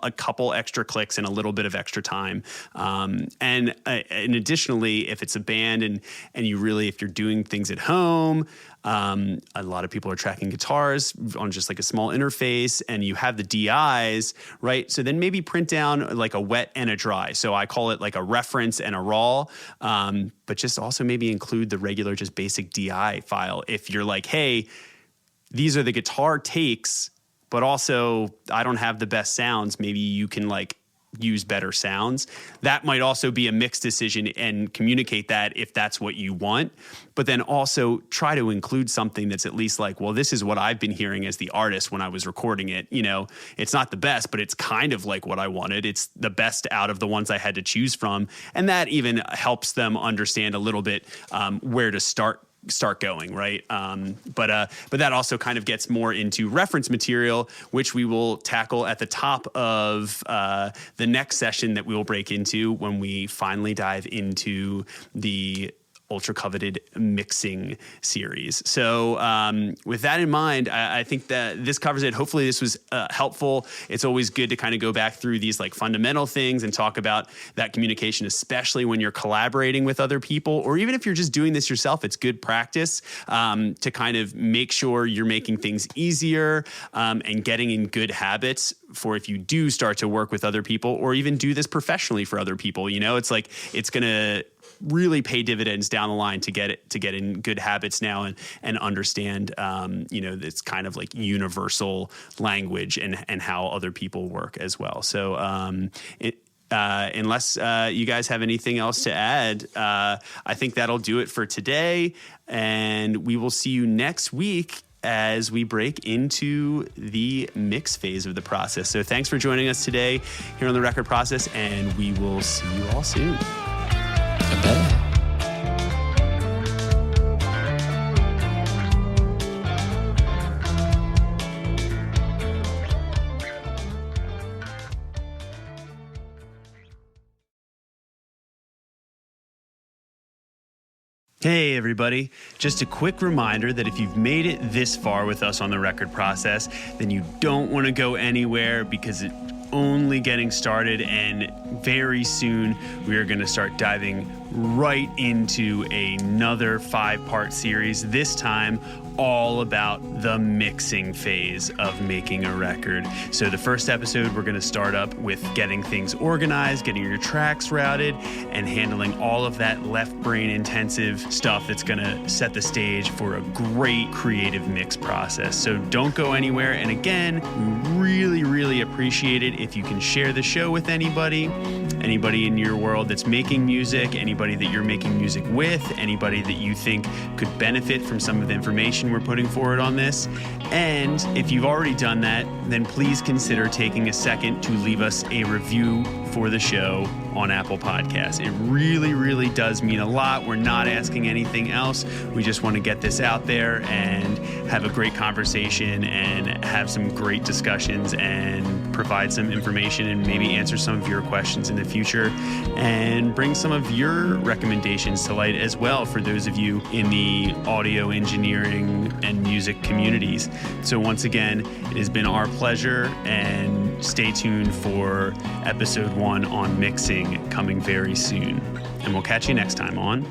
a couple extra clicks and a little bit of extra time. And additionally, if it's a band and if you're doing things at home, a lot of people are tracking guitars on just like a small interface, and you have the DIs, right? So then maybe print down like a wet and a dry. So I call it like a reference and a raw, but just also maybe include the regular, just basic DI file. If you're like, hey, these are the guitar takes, but also I don't have the best sounds, maybe you can like use better sounds. That might also be a mix decision, and communicate that if that's what you want. But then also try to include something that's at least like, well, this is what I've been hearing as the artist when I was recording it. You know, it's not the best, but it's kind of like what I wanted. It's the best out of the ones I had to choose from. And that even helps them understand a little bit where to start going, right? But that also kind of gets more into reference material, which we will tackle at the top of the next session that we will break into when we finally dive into the ultra coveted mixing series. So with that in mind, I think that this covers it. Hopefully this was helpful. It's always good to kind of go back through these like fundamental things and talk about that communication, especially when you're collaborating with other people, or even if you're just doing this yourself. It's good practice to kind of make sure you're making things easier and getting in good habits for if you do start to work with other people, or even do this professionally for other people. You know, it's like, it's going to really pay dividends down the line to get in good habits now and understand, it's kind of like universal language and how other people work as well. So, unless you guys have anything else to add, I think that'll do it for today. And we will see you next week as we break into the mix phase of the process. So thanks for joining us today here on The Record Process, and we will see you all soon. Hey everybody, just a quick reminder that if you've made it this far with us on The Record Process, then you don't want to go anywhere, because it's only getting started, and very soon we are going to start diving right into another 5-part series, this time all about the mixing phase of making a record. So the first episode, we're going to start up with getting things organized, getting your tracks routed, and handling all of that left brain intensive stuff that's going to set the stage for a great creative mix process. So don't go anywhere. And again, we really, really appreciate it if you can share the show with anybody in your world that's making music, anybody that you're making music with, anybody that you think could benefit from some of the information we're putting forward on this. And if you've already done that, then please consider taking a second to leave us a review for the show on Apple Podcasts. It really, really does mean a lot. We're not asking anything else. We just want to get this out there and have a great conversation and have some great discussions and provide some information and maybe answer some of your questions in the future and bring some of your recommendations to light as well for those of you in the audio engineering and music communities. So once again, it has been our pleasure, and stay tuned for episode 1 on mixing coming very soon. And we'll catch you next time on